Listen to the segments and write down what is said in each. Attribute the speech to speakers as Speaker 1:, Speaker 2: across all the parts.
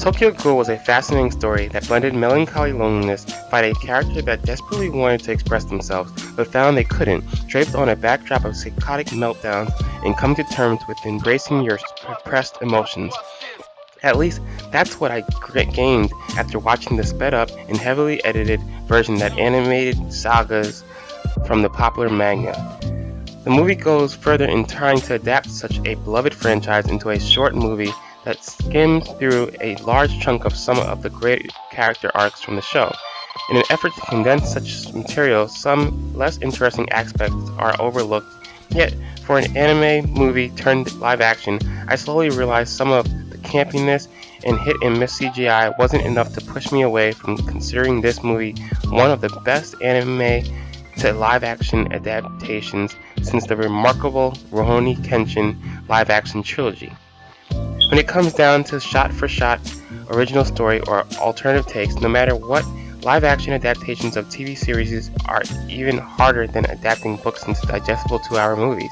Speaker 1: Tokyo Ghoul was a fascinating story that blended melancholy loneliness by a character that desperately wanted to express themselves, but found they couldn't, draped on a backdrop of psychotic meltdowns and come to terms with embracing your repressed emotions. At least, that's what I gained after watching the sped up and heavily edited version that animated sagas from the popular manga. The movie goes further in trying to adapt such a beloved franchise into a short movie that skims through a large chunk of some of the great character arcs from the show. In an effort to condense such material, some less interesting aspects are overlooked, yet for an anime movie turned live action, I slowly realized some of the campiness and hit and miss CGI wasn't enough to push me away from considering this movie one of the best anime to live action adaptations since the remarkable Rurouni Kenshin live action trilogy. When it comes down to shot-for-shot original story or alternative takes, no matter what, live-action adaptations of TV series are even harder than adapting books into digestible 2-hour movies.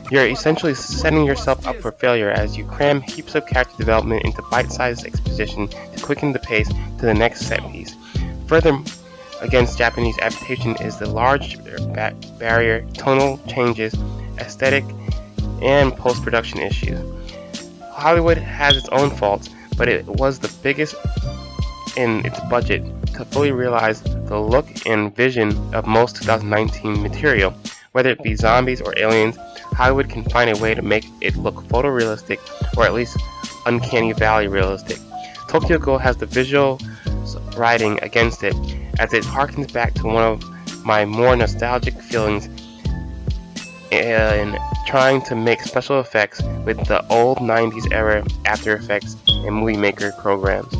Speaker 1: You're essentially setting yourself up for failure as you cram heaps of character development into bite-sized exposition to quicken the pace to the next set piece. Further against Japanese adaptation is the large barrier, tonal changes, aesthetic, and post-production issues. Hollywood has its own faults, but it was the biggest in its budget to fully realize the look and vision of most 2019 material. Whether it be zombies or aliens, Hollywood can find a way to make it look photorealistic or at least uncanny valley realistic. Tokyo Ghoul has the visual riding against it, as it harkens back to one of my more nostalgic feelings in trying to make special effects with the old 90s era After Effects and Movie Maker programs.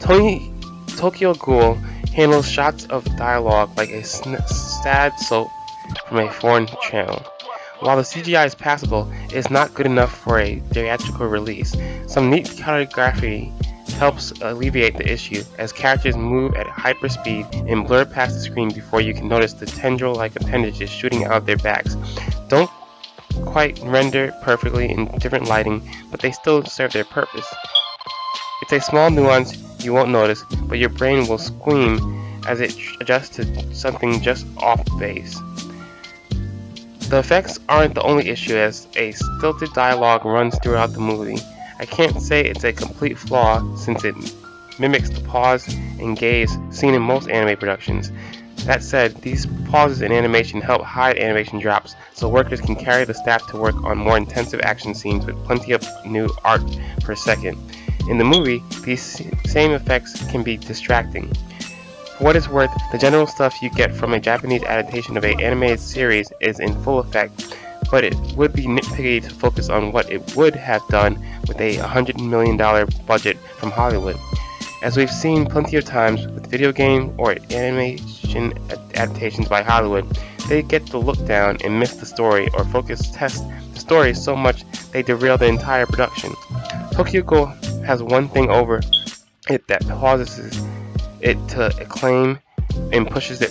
Speaker 1: Tokyo Ghoul handles shots of dialogue like a sad soap from a foreign channel. While the CGI is passable, it is not good enough for a theatrical release. Some neat choreography helps alleviate the issue, as characters move at hyperspeed and blur past the screen before you can notice the tendril-like appendages shooting out of their backs. Don't quite render perfectly in different lighting, but they still serve their purpose. It's a small nuance you won't notice, but your brain will squeam as it adjusts to something just off base. The effects aren't the only issue, as a stilted dialogue runs throughout the movie. I can't say it's a complete flaw since it mimics the pause and gaze seen in most anime productions. That said, these pauses in animation help hide animation drops so workers can carry the staff to work on more intensive action scenes with plenty of new art per second. In the movie, these same effects can be distracting. For what it's worth, the general stuff you get from a Japanese adaptation of an animated series is in full effect, but it would be nitpicky to focus on what it would have done with a $100 million budget from Hollywood. As we've seen plenty of times with video game or animation adaptations by Hollywood, they get the look down and miss the story, or test the story so much they derail the entire production. Tokyo Ghoul has one thing over it that causes it to acclaim and pushes it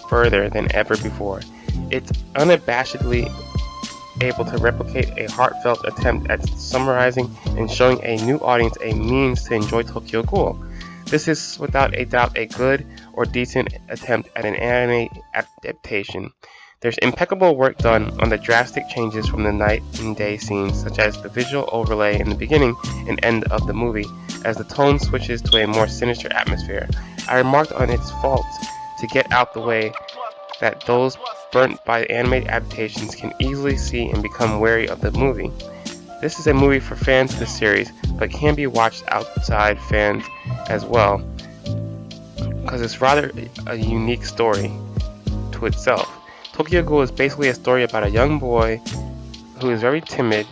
Speaker 1: further than ever before. It's unabashedly able to replicate a heartfelt attempt at summarizing and showing a new audience a means to enjoy Tokyo Ghoul. This is without a doubt a good or decent attempt at an anime adaptation. There's impeccable work done on the drastic changes from the night and day scenes, such as the visual overlay in the beginning and end of the movie, as the tone switches to a more sinister atmosphere. I remarked on its faults to get out the way that those burnt by animated adaptations can easily see and become wary of the movie. This is a movie for fans of the series, but can be watched outside fans as well, because it's rather a unique story to itself. Tokyo Ghoul is basically a story about a young boy who is very timid,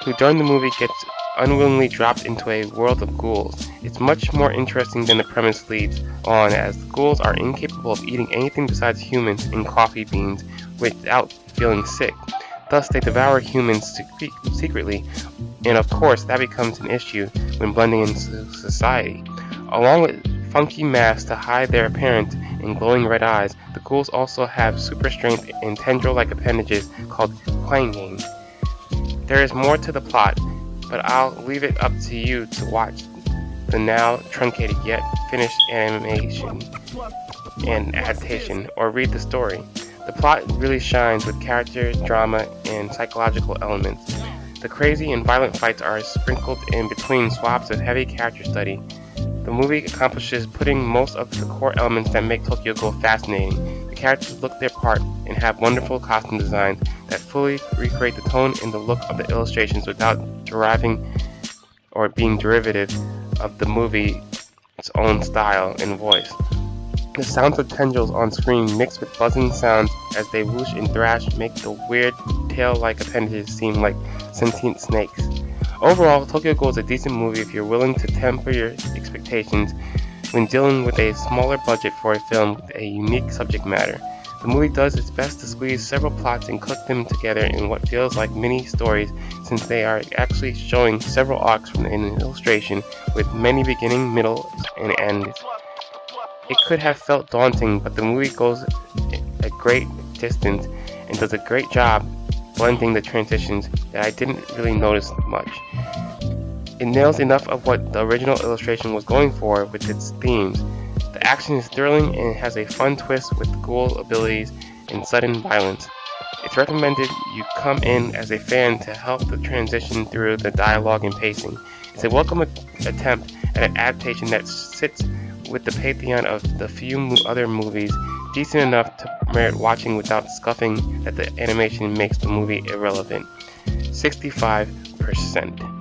Speaker 1: who during the movie gets unwillingly dropped into a world of ghouls. It's much more interesting than the premise leads on, as the ghouls are incapable of eating anything besides humans and coffee beans without feeling sick. Thus, they devour humans secretly, and of course that becomes an issue when blending into society. Along with funky masks to hide their appearance and glowing red eyes, the ghouls also have super strength and tendril-like appendages called clanging. There is more to the plot, but I'll leave it up to you to watch the now truncated yet finished animation and adaptation, or read the story. The plot really shines with character, drama, and psychological elements. The crazy and violent fights are sprinkled in between swaths of heavy character study. The movie accomplishes putting most of the core elements that make Tokyo Ghoul fascinating. The characters look their part and have wonderful costume designs that fully recreate the tone and the look of the illustrations without deriving or being derivative of the movie's own style and voice. The sounds of tendrils on screen mixed with buzzing sounds as they whoosh and thrash make the weird tail-like appendages seem like sentient snakes. Overall, Tokyo Ghoul is a decent movie if you're willing to temper your expectations when dealing with a smaller budget for a film with a unique subject matter. The movie does its best to squeeze several plots and cook them together in what feels like mini stories, since they are actually showing several arcs from an illustration with many beginning, middle, and ends. It could have felt daunting, but the movie goes a great distance and does a great job blending the transitions that I didn't really notice much. It nails enough of what the original illustration was going for with its themes. The action is thrilling and has a fun twist with ghoul abilities and sudden violence. It's recommended you come in as a fan to help the transition through the dialogue and pacing. It's a welcome attempt at an adaptation that sits with the pantheon of the few other movies, decent enough to merit watching without scoffing that the animation makes the movie irrelevant. 65%.